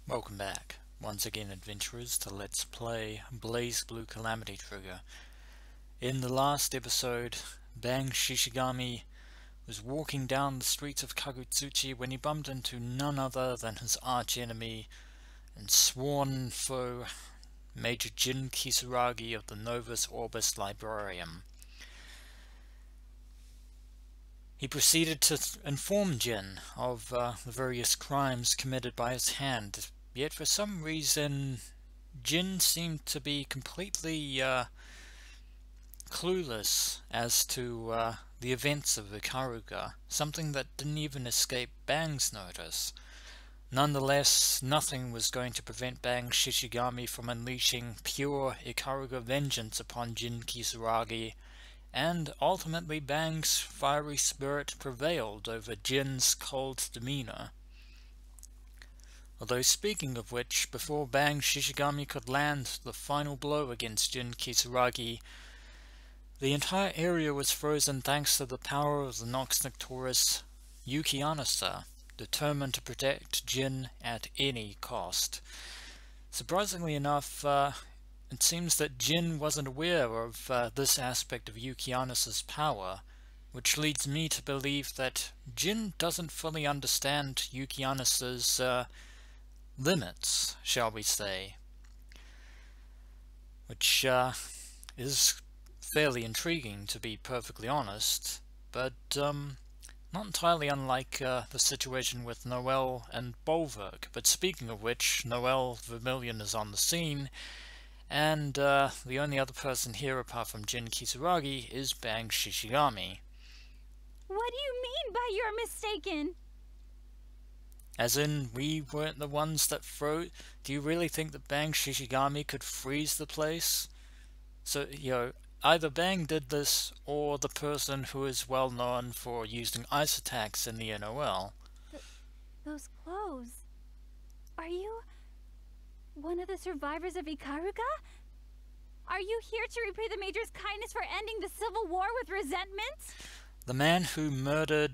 Welcome back, once again adventurers, to Let's Play BlazBlue Calamity Trigger. In the last episode, Bang Shishigami was walking down the streets of Kagutsuchi when he bumped into none other than his arch-enemy and sworn foe, Major Jin Kisaragi of the Novus Orbis Librarium. He proceeded to inform Jin of the various crimes committed by his hand, yet for some reason Jin seemed to be completely clueless as to the events of Ikaruga, something that didn't even escape Bang's notice. Nonetheless, nothing was going to prevent Bang Shishigami from unleashing pure Ikaruga vengeance upon Jin Kisaragi, and ultimately Bang's fiery spirit prevailed over Jin's cold demeanor. Although, speaking of which, before Bang Shishigami could land the final blow against Jin Kisaragi, the entire area was frozen thanks to the power of the Nox Nocturus Yukianasa, determined to protect Jin at any cost. Surprisingly enough, it seems that Jin wasn't aware of this aspect of Yukianasa's power, which leads me to believe that Jin doesn't fully understand Yukianasa's limits, shall we say, which is fairly intriguing, to be perfectly honest, but not entirely unlike the situation with Noel and Bolverk. But speaking of which, Noel Vermilion is on the scene, and the only other person here apart from Jin Kisaragi is Bang Shishigami. What do you mean by you're mistaken? As in, we weren't the ones that froze? Do you really think that Bang Shishigami could freeze the place? So, either Bang did this, or the person who is well known for using ice attacks in the NOL. Those clothes... Are you... one of the survivors of Ikaruga? Are you here to repay the Major's kindness for ending the civil war with resentment? The man who murdered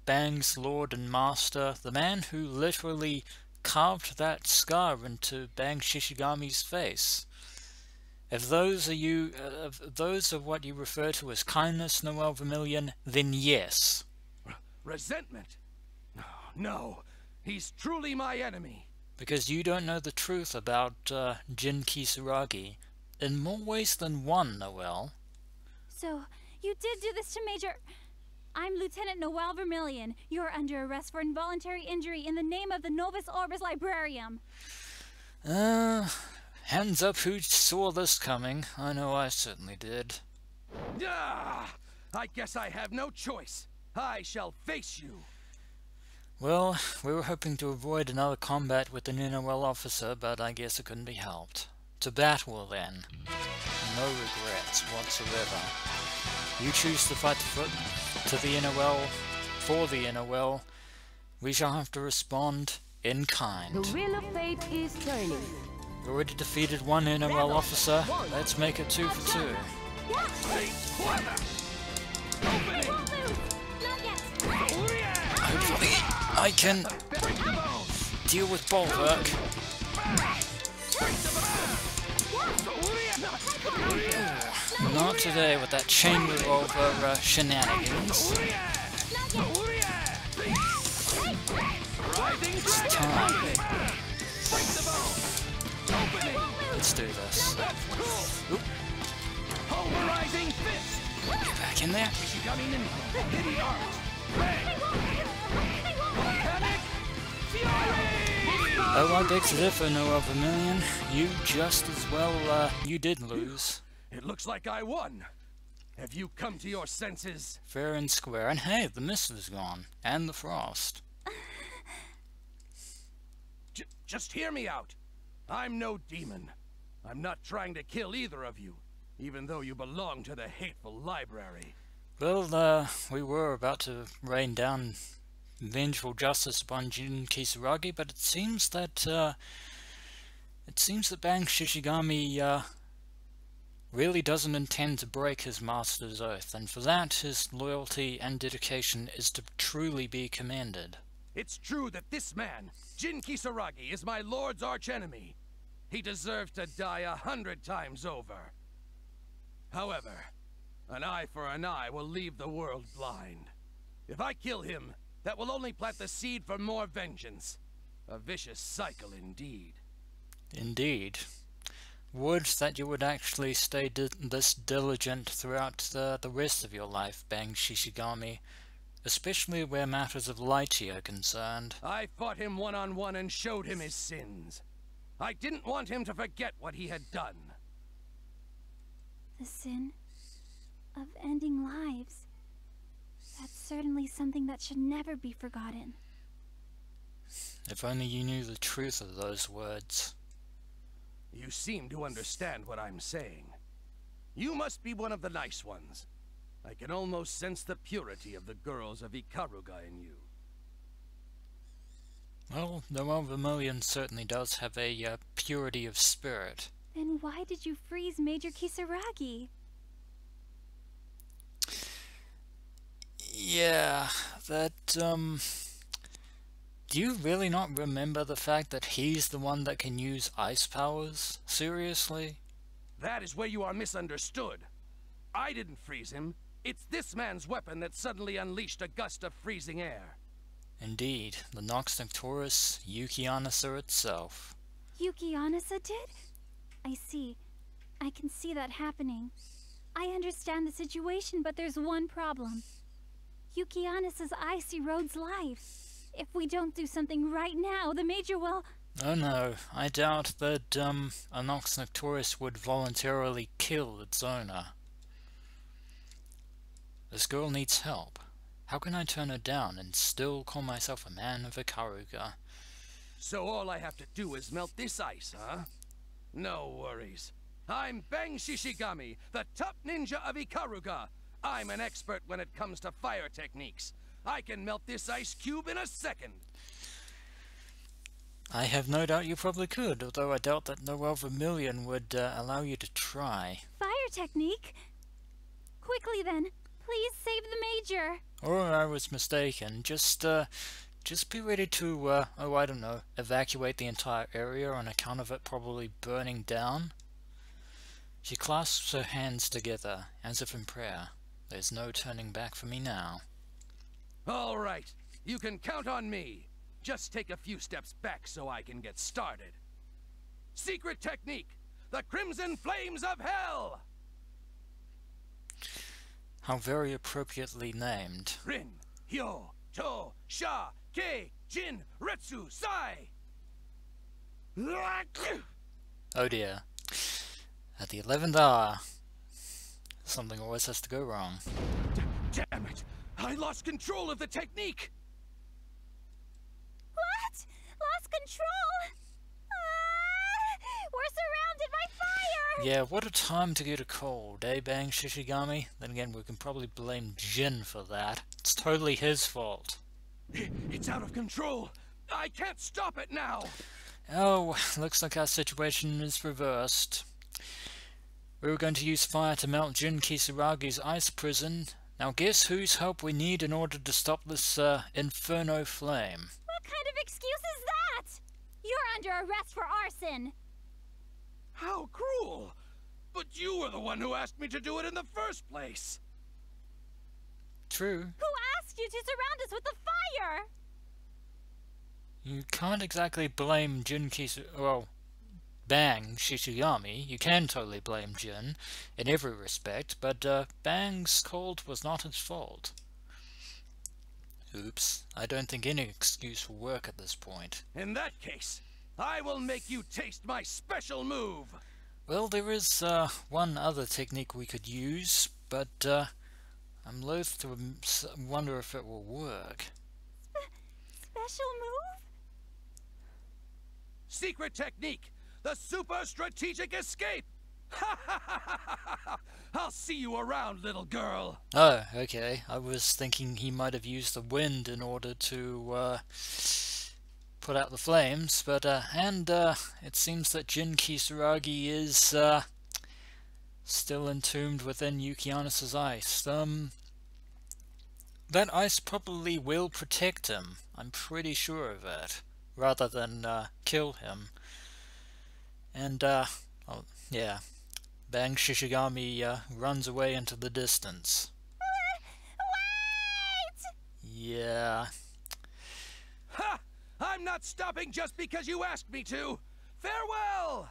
Bang's lord and master, the man who literally carved that scar into Bang Shishigami's face. If those are what you refer to as kindness, Noel Vermilion, then yes. Resentment? No, he's truly my enemy. Because you don't know the truth about Jin Kisaragi, in more ways than one, Noel. So, you did do this to Major... I'm Lieutenant Noel Vermilion. You're under arrest for involuntary injury in the name of the Novus Orbis Librarium. Hands up who saw this coming. I know I certainly did. I guess I have no choice. I shall face you. Well, we were hoping to avoid another combat with an NOL officer, but I guess it couldn't be helped. To battle, then. No regrets whatsoever. You choose to fight to the NOL, for the NOL. We shall have to respond in kind. The wheel of fate is turning. We've already defeated one NOL officer. Let's make it 2 for 2. Hopefully, I can deal with Bolverk. Not today with that chain revolver shenanigans. It's time. Let's do this. Oop. Get back in there. Oh, I beg to differ, Noel Vermilion. You just as well, you did lose. It looks like I won. Have you come to your senses? Fair and square. And hey, the mist is gone. And the frost. Just hear me out. I'm no demon. I'm not trying to kill either of you, even though you belong to the hateful library. Well, we were about to rain down vengeful justice upon Jin Kisaragi, but it seems that Bang Shishigami really doesn't intend to break his master's oath, and for that his loyalty and dedication is to truly be commended. It's true that this man, Jin Kisaragi, is my lord's archenemy. He deserves to die 100 times over. However, an eye for an eye will leave the world blind. If I kill him, that will only plant the seed for more vengeance. A vicious cycle indeed. Indeed. Would that you would actually stay this diligent throughout the rest of your life, Bang Shishigami, especially where matters of Lighty are concerned. I fought him one-on-one and showed him his sins. I didn't want him to forget what he had done. The sin of ending lives. That's certainly something that should never be forgotten. If only you knew the truth of those words. You seem to understand what I'm saying. You must be one of the nice ones. I can almost sense the purity of the girls of Ikaruga in you. Well, Noel Vermilion certainly does have a purity of spirit. Then why did you freeze Major Kisaragi? Yeah, that, do you really not remember the fact that he's the one that can use ice powers? Seriously? That is where you are misunderstood. I didn't freeze him. It's this man's weapon that suddenly unleashed a gust of freezing air. Indeed, the Nox Nocturus, Yuki Anasa itself. Yuki Anasa did? I see. I can see that happening. I understand the situation, but there's one problem. Yuki Anasa's ice erodes life. If we don't do something right now, the Major will... Oh no, I doubt that, a Nox Nocturus would voluntarily kill its owner. This girl needs help. How can I turn her down and still call myself a man of Ikaruga? So all I have to do is melt this ice, huh? No worries. I'm Bang Shishigami, the top ninja of Ikaruga. I'm an expert when it comes to fire techniques. I can melt this ice cube in a second. I have no doubt you probably could, although I doubt that Noel Vermilion would allow you to try. Fire technique? Quickly then, please save the Major. Or I was mistaken. Just be ready to, oh, I don't know, evacuate the entire area on account of it probably burning down. She clasps her hands together, as if in prayer. There's no turning back for me now. All right, you can count on me. Just take a few steps back so I can get started. Secret technique, the Crimson Flames of Hell! How very appropriately named. Rin, Hyo, To, Sha, Kei, Jin, Retsu, Sai! Oh dear. At the 11th hour, something always has to go wrong. Damn it! I lost control of the technique! What? Lost control? We're surrounded by fire! Yeah, what a time to get a cold, eh, Bang Shishigami? Then again, we can probably blame Jin for that. It's totally his fault. It's out of control! I can't stop it now! Oh, looks like our situation is reversed. We were going to use fire to melt Jin Kisaragi's ice prison. Now guess whose help we need in order to stop this, inferno flame? What kind of excuse is that? You're under arrest for arson! How cruel! But you were the one who asked me to do it in the first place! True. Who asked you to surround us with the fire? You can't exactly blame Bang Shishigami. You can totally blame Jin in every respect, but Bang's cold was not his fault. Oops, I don't think any excuse will work at this point. In that case, I will make you taste my special move! Well, there is one other technique we could use, but I'm loath to wonder if it will work. Special move? Secret technique! The super strategic escape! Ha ha ha ha ha! I'll see you around, little girl! Oh, okay. I was thinking he might have used the wind in order to put out the flames, but it seems that Jin Kisaragi is still entombed within Yuki Anasa's ice. that ice probably will protect him. I'm pretty sure of it. Rather than kill him. And, oh, yeah. Bang Shishigami runs away into the distance. Wait! Yeah. Ha! I'm not stopping just because you asked me to! Farewell!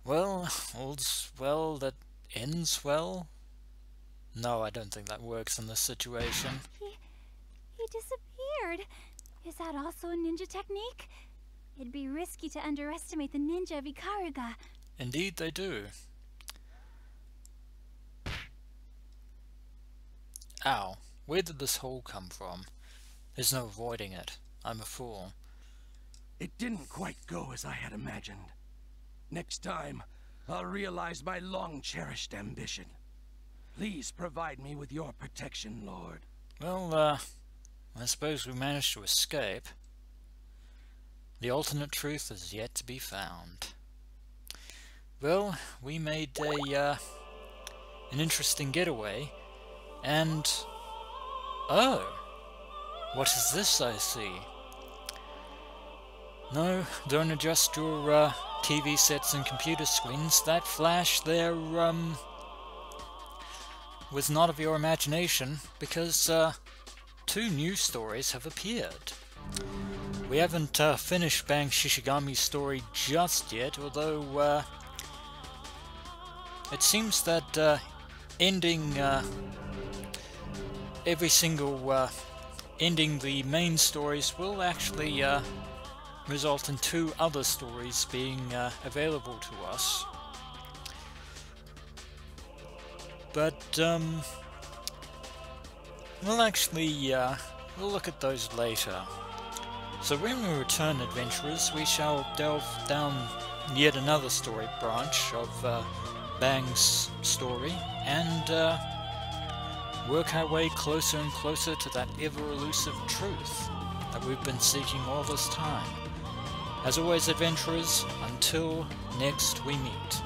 Well, all's well that ends well? No, I don't think that works in this situation. He disappeared. Is that also a ninja technique? It'd be risky to underestimate the ninja of Ikaruga. Indeed they do. Ow, where did this hole come from? There's no avoiding it. I'm a fool. It didn't quite go as I had imagined. Next time, I'll realize my long-cherished ambition. Please provide me with your protection, Lord. Well, I suppose we managed to escape. The alternate truth is yet to be found. Well, we made an interesting getaway, and... oh! What is this I see? No, don't adjust your TV sets and computer screens. That flash there, was not of your imagination, because 2 new stories have appeared. We haven't finished Bang Shishigami's story just yet, although it seems that ending every single ending the main stories will actually result in 2 other stories being available to us. But we'll actually we'll look at those later. So when we return, adventurers, we shall delve down yet another story branch of Bang's story, and work our way closer and closer to that ever-elusive truth that we've been seeking all this time. As always, adventurers, until next we meet.